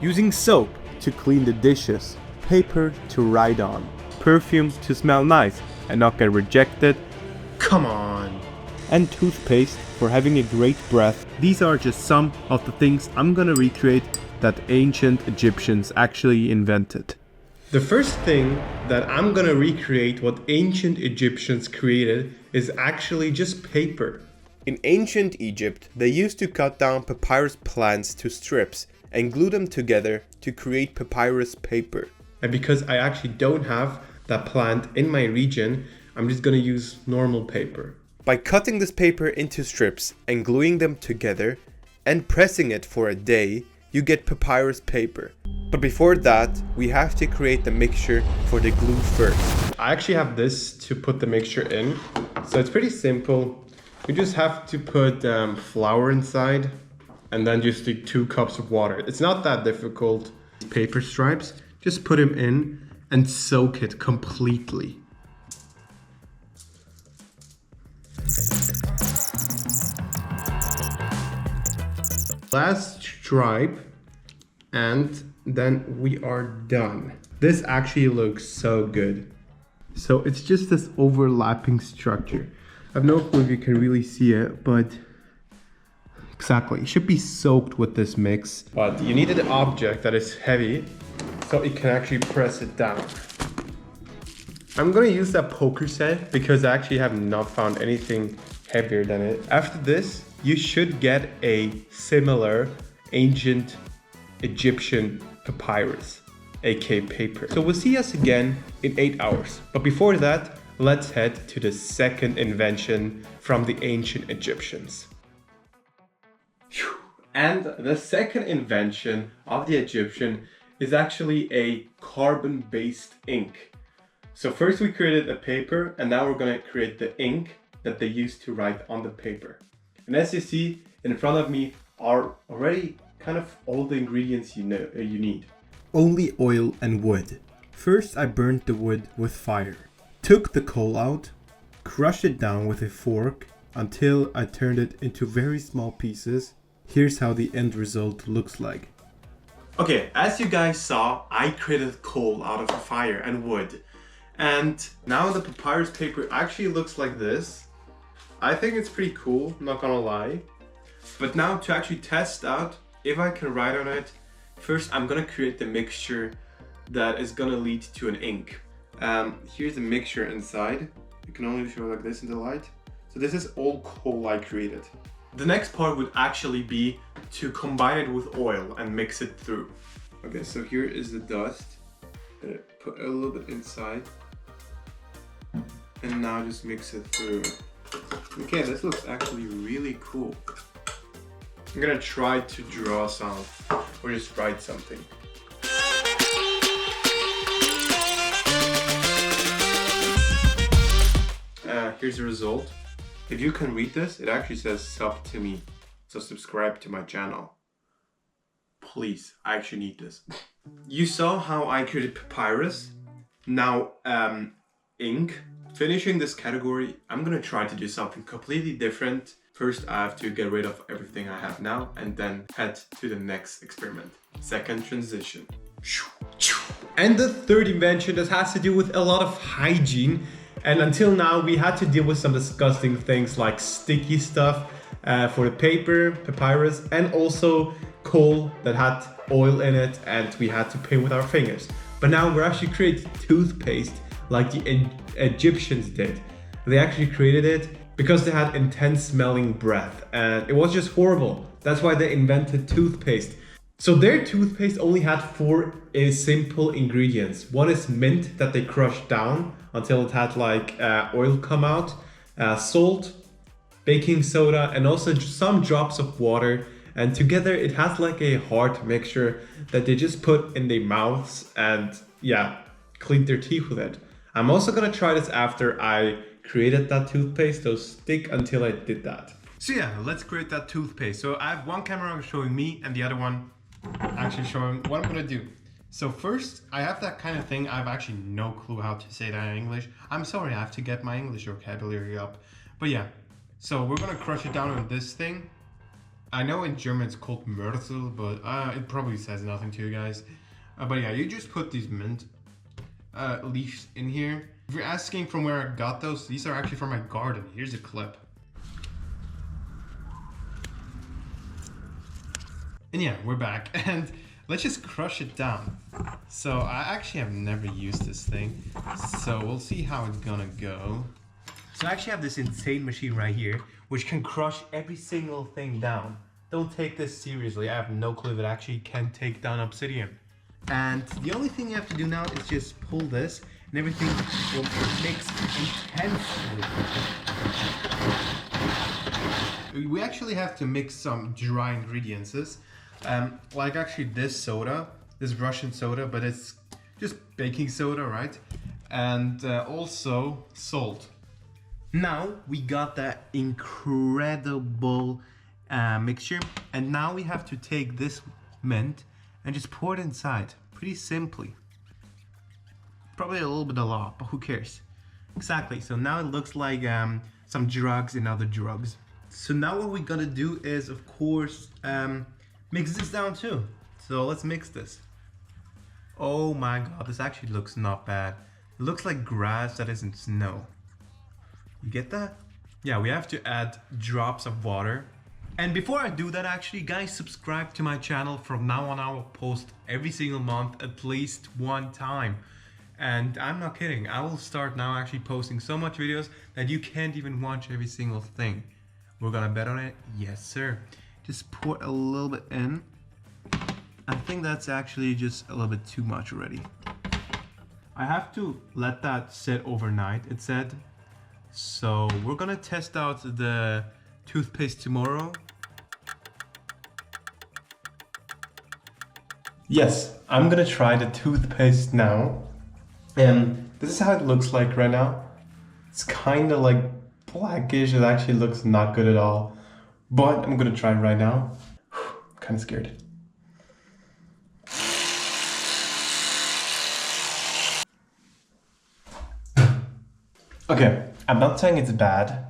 using soap to clean the dishes, paper to write on, perfume to smell nice and not get rejected, Come on. and toothpaste for having a great breath. These are just some of the things I'm gonna recreate that ancient Egyptians actually invented. The first thing that I'm gonna recreate what ancient Egyptians created is actually just paper. In ancient Egypt, they used to cut down papyrus plants to strips and glue them together to create papyrus paper. And because I actually don't have that plant in my region, I'm just gonna use normal paper. By cutting this paper into strips and gluing them together and pressing it for a day, you get papyrus paper. But before that, we have to create the mixture for the glue first. I actually have this to put the mixture in. So it's pretty simple. You just have to put flour inside and then just take 2 cups of water. It's not that difficult. Paper stripes, just put them in and soak it completely. Last stripe, and then we are done. This actually looks so good. So it's just this overlapping structure. I have no clue if you can really see it, but exactly, it should be soaked with this mix. But you need an object that is heavy so it can actually press it down. I'm gonna use that poker set because I actually have not found anything heavier than it. After this, you should get a similar ancient Egyptian papyrus, aka paper. So we'll see us again in 8 hours. But before that, let's head to the second invention from the ancient Egyptians. And the second invention of the Egyptian is actually a carbon-based ink. So first we created a paper, and now we're gonna create the ink that they used to write on the paper. And as you see in front of me are already kind of all the ingredients you need. Only oil and wood. First I burned the wood with fire, took the coal out, crushed it down with a fork until I turned it into very small pieces. Here's how the end result looks like. Okay, as you guys saw, I created coal out of fire and wood. And now the papyrus paper actually looks like this. I think it's pretty cool, not gonna lie. But now to actually test out if I can write on it, first I'm gonna create the mixture that is gonna lead to an ink. Here's the mixture inside. You can only show like this in the light. So this is all coal I created. The next part would actually be to combine it with oil and mix it through. Okay, so here is the dust. Put a little bit inside. And now just mix it through. Okay, this looks actually really cool. I'm gonna try to draw some or just write something. Here's the result. If you can read this, it actually says sub to me. So subscribe to my channel. Please, I actually need this. You saw how I created papyrus. Now, ink. Finishing this category, I'm gonna try to do something completely different. First, I have to get rid of everything I have now and then head to the next experiment. Second transition. And the third invention that has to do with a lot of hygiene. And until now, we had to deal with some disgusting things like sticky stuff for the paper, papyrus, and also coal that had oil in it, and we had to pin with our fingers. But now we're actually creating toothpaste like the Egyptians did. They actually created it because they had intense smelling breath, and it was just horrible. That's why they invented toothpaste. So their toothpaste only had 4 simple ingredients. One is mint that they crushed down until it had like oil come out, salt, baking soda, and also some drops of water. And together it has like a hard mixture that they just put in their mouths and clean their teeth with it. I'm also gonna try this after I created that toothpaste, so stick until I did that. So yeah, let's create that toothpaste. So I have one camera showing me and the other one actually showing what I'm gonna do. So first, I have that kind of thing. I have actually no clue how to say that in English. I'm sorry, I have to get my English vocabulary up. But yeah, so we're gonna crush it down with this thing. I know in German it's called Mörtel, but it probably says nothing to you guys. But yeah, you just put these mint leaves in here. If you're asking from where I got those, these are actually from my garden. Here's a clip. And yeah, we're back, and let's just crush it down. So I actually have never used this thing, so we'll see how it's gonna go. So I actually have this insane machine right here, which can crush every single thing down. Don't take this seriously, I have no clue if it actually can take down obsidian. And the only thing you have to do now is just pull this, and everything will mix intensely. We actually have to mix some dry ingredients. Like actually this soda, this Russian soda, but it's just baking soda, right? And also salt. Now we got that incredible mixture, and now we have to take this mint and just pour it inside, pretty simply. Probably a little bit a lot, but who cares? Exactly, so now it looks like some drugs and other drugs. So now what we're gonna do is, of course, mix this down too. So let's mix this. Oh my god, this actually looks not bad. It looks like grass that isn't snow. You get that? Yeah, we have to add drops of water. And before I do that, actually, guys, subscribe to my channel. From now on, I will post every single month at least one time. And I'm not kidding, I will start now actually posting so much videos that you can't even watch every single thing. We're gonna bet on it? Yes, sir. Just pour a little bit in. I think that's actually just a little bit too much already. I have to let that sit overnight, it said. So we're gonna test out the toothpaste tomorrow. Yes, I'm gonna try the toothpaste now. And this is how it looks like right now. It's kind of like blackish. It actually looks not good at all. But I'm gonna try it right now. Kind of scared. Okay, I'm not saying it's bad,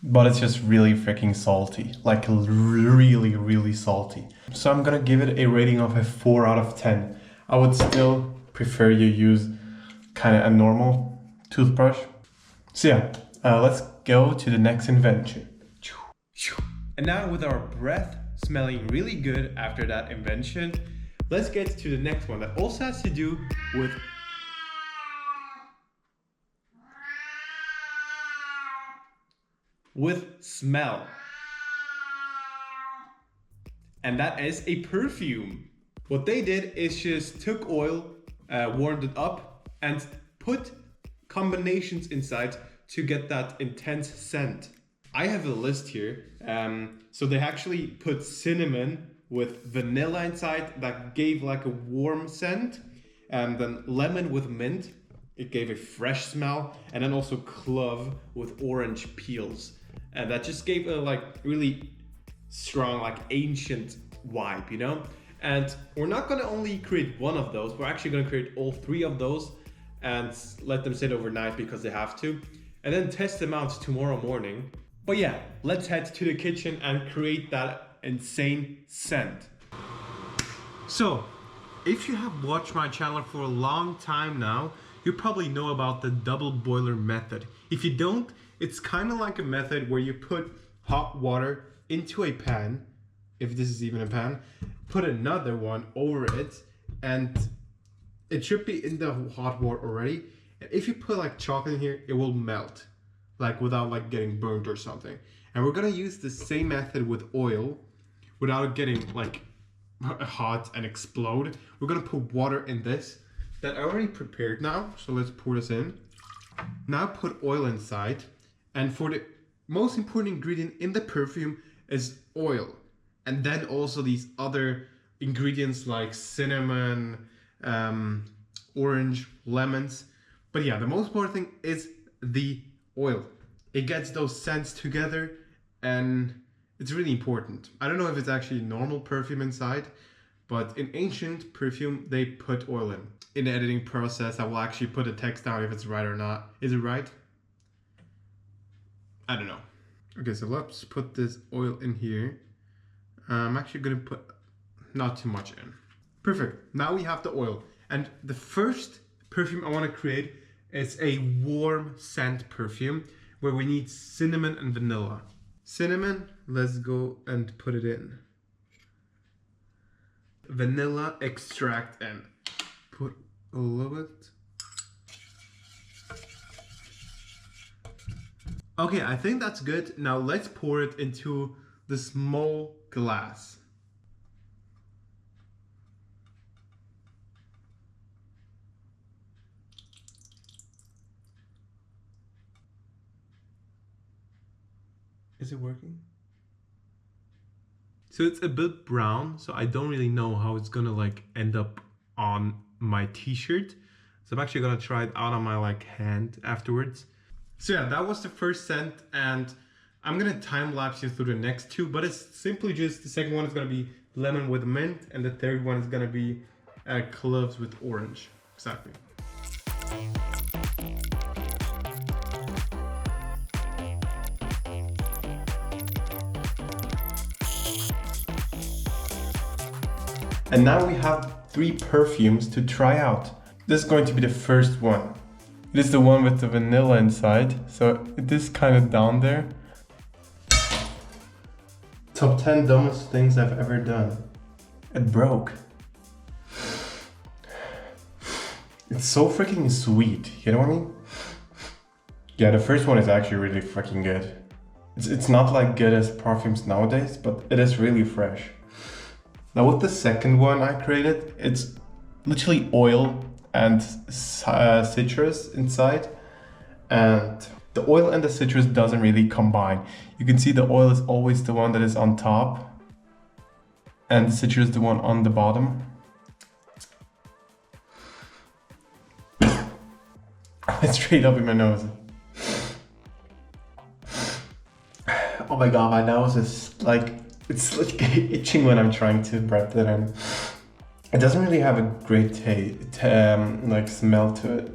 but it's just really freaking salty. Like really, really salty. So I'm gonna give it a rating of a 4 out of 10. I would still prefer you use kind of a normal toothbrush. So yeah, let's go to the next invention. And now with our breath smelling really good after that invention, let's get to the next one that also has to do with smell. And that is a perfume. What they did is just took oil, warmed it up, and put combinations inside to get that intense scent. I have a list here. So they actually put cinnamon with vanilla inside that gave like a warm scent, and then lemon with mint, it gave a fresh smell, and then also clove with orange peels, and that just gave a like really strong, like ancient vibe, you know. And we're not gonna only create one of those, we're actually gonna create all 3 of those and let them sit overnight because they have to, and then test them out tomorrow morning. But yeah, let's head to the kitchen and create that insane scent. So, if you have watched my channel for a long time now, you probably know about the double boiler method. If you don't, it's kind of like a method where you put hot water into a pan, if this is even a pan, put another one over it, and it should be in the hot water already. And if you put like chocolate in here, it will melt, like without like getting burnt or something. And we're gonna use the same method with oil without getting like hot and explode. We're gonna put water in this that I already prepared now. So let's pour this in. Now put oil inside. And for the most important ingredient in the perfume is oil. And then also these other ingredients like cinnamon, orange, lemons. But yeah, the most important thing is the oil. It gets those scents together, and it's really important. I don't know if it's actually normal perfume inside, but in ancient perfume, they put oil in. In the editing process, I will actually put a text down if it's right or not. Is it right? I don't know. Okay, so let's put this oil in here. I'm actually gonna put not too much in. Perfect. Now we have the oil. And the first perfume I want to create is a warm scent perfume where we need cinnamon and vanilla. Cinnamon, let's go and put it in. Vanilla extract in. Put a little bit. Okay, I think that's good. Now let's pour it into the small glass. Is it working? So it's a bit brown, so I don't really know how it's gonna like end up on my t-shirt. So I'm actually gonna try it out on my like hand afterwards. So yeah, that was the first scent, and I'm gonna time lapse you through the next two, but it's simply just, the second one is gonna be lemon with mint, and the third one is gonna be cloves with orange. Exactly. And now we have 3 perfumes to try out. This is going to be the first one. It is the one with the vanilla inside, so it is kind of down there. Top 10 dumbest things I've ever done. It broke. It's so freaking sweet, you know what I mean? Yeah, the first one is actually really freaking good. It's not like good as perfumes nowadays, but it is really fresh. Now with the second one I created, it's literally oil and citrus inside, and the oil and the citrus doesn't really combine. You can see the oil is always the one that is on top and the citrus the one on the bottom. It's straight up in my nose. Oh my god, my nose is like, it's like itching when I'm trying to breathe it in. It doesn't really have a great like smell to it.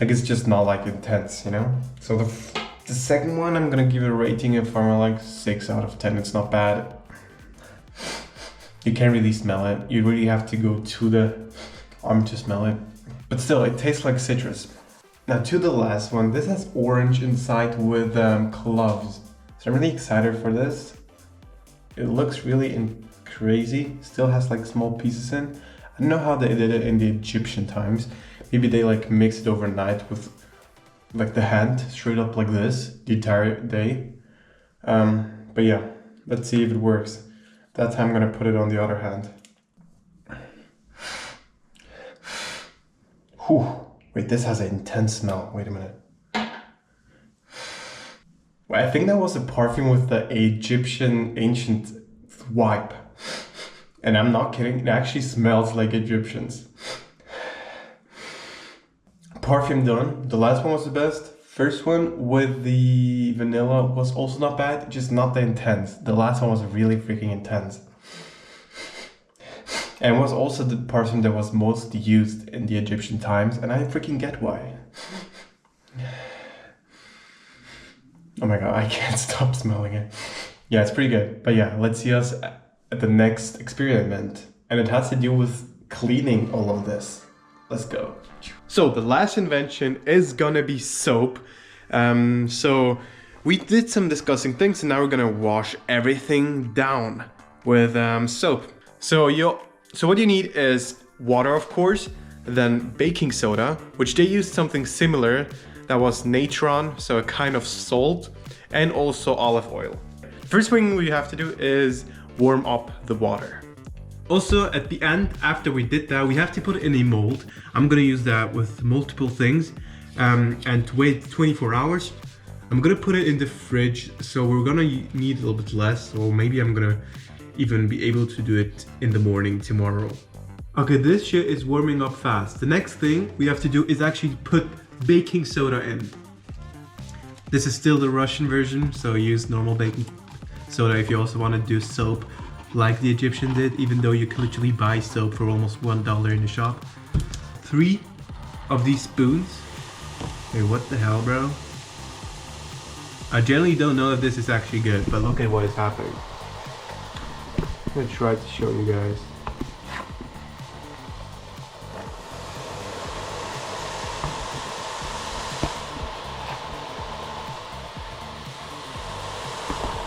Like it's just not like intense, you know? So the second one, I'm gonna give it a rating of like 6 out of 10. It's not bad. You can't really smell it. You really have to go to the arm to smell it. But still, it tastes like citrus. Now to the last one. This has orange inside with cloves. So I'm really excited for this. It looks really crazy. Still has like small pieces in. I don't know how they did it in the Egyptian times. Maybe they like mixed it overnight with like the hand straight up like this the entire day. But yeah, let's see if it works. That time I'm gonna put it on the other hand. Whew. Wait, this has an intense smell. Wait a minute. Well, I think that was a perfume with the Egyptian ancient wipe. And I'm not kidding, it actually smells like Egyptians. Perfume done. The last one was the best. First one with the vanilla was also not bad, just not that intense. The last one was really freaking intense. And was also the perfume that was most used in the Egyptian times, and I freaking get why. Oh my god, I can't stop smelling it. Yeah, it's pretty good. But yeah, let's see us at the next experiment. And it has to do with cleaning all of this. Let's go. So the last invention is gonna be soap. So we did some disgusting things, and now we're gonna wash everything down with soap. So what you need is water, of course, then baking soda, which they used something similar. That was natron, so a kind of salt, and also olive oil. First thing we have to do is warm up the water. Also, at the end, after we did that, we have to put it in a mold. I'm gonna use that with multiple things and wait 24 hours. I'm gonna put it in the fridge, so we're gonna need a little bit less, or maybe I'm gonna even be able to do it in the morning tomorrow. Okay, this shit is warming up fast. The next thing we have to do is actually put baking soda in. This is still the Russian version, so use normal baking soda if you also want to do soap like the Egyptian did, even though you can literally buy soap for almost $1 in the shop. 3 of these spoons. Hey, what the hell, bro? I generally don't know if this is actually good, but look at what is happening. gonna try to show you guys.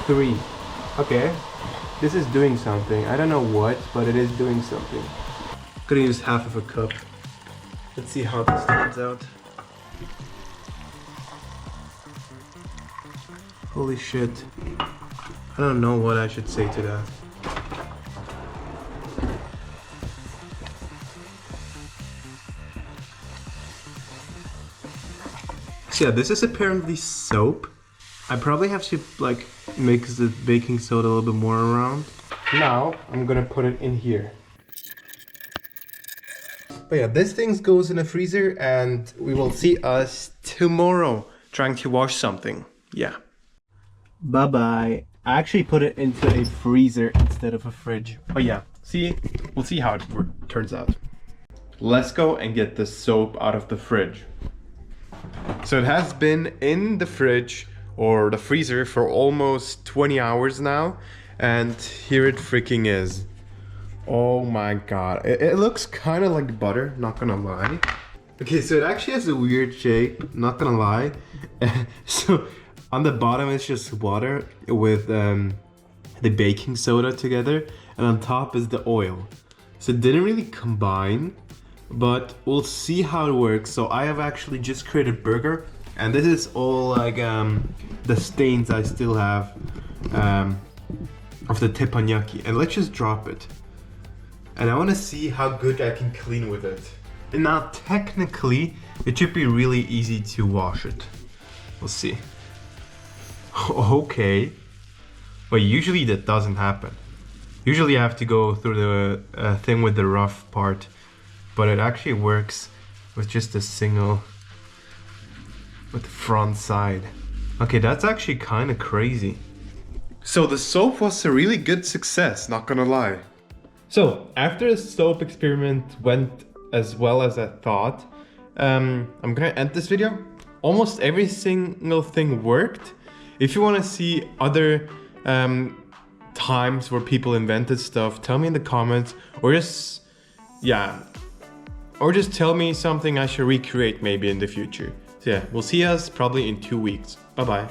Three. Okay. This is doing something. I don't know what, but it is doing something. Gonna use half of a cup. Let's see how this turns out. Holy shit. I don't know what I should say to that. So yeah, this is apparently soap. I probably have to like mix the baking soda a little bit more around. Now I'm gonna put it in here. But yeah, this thing goes in the freezer and we will see us tomorrow trying to wash something. Yeah. Bye bye. I actually put it into a freezer instead of a fridge. Oh yeah, see, we'll see how it turns out. Let's go and get the soap out of the fridge. So it has been in the fridge or the freezer for almost 20 hours now, and here it freaking is. Oh my god, it looks kind of like butter, not gonna lie. Okay, so it actually has a weird shape, not gonna lie. So on the bottom it's just water with the baking soda together, and on top is the oil. So it didn't really combine, but we'll see how it works. So I have actually just created burger, and this is all like the stains I still have of the teppanyaki, and let's just drop it. And I want to see how good I can clean with it. And now technically it should be really easy to wash it. We'll see. Okay, but usually that doesn't happen. Usually I have to go through the thing with the rough part, but it actually works with just a single, with the front side. Okay, that's actually kind of crazy. So the soap was a really good success, not gonna lie. So after the soap experiment went as well as I thought, I'm gonna end this video. Almost every single thing worked. If you want to see other times where people invented stuff, tell me in the comments, or just tell me something I should recreate maybe in the future. So yeah, we'll see us probably in 2 weeks. Bye bye.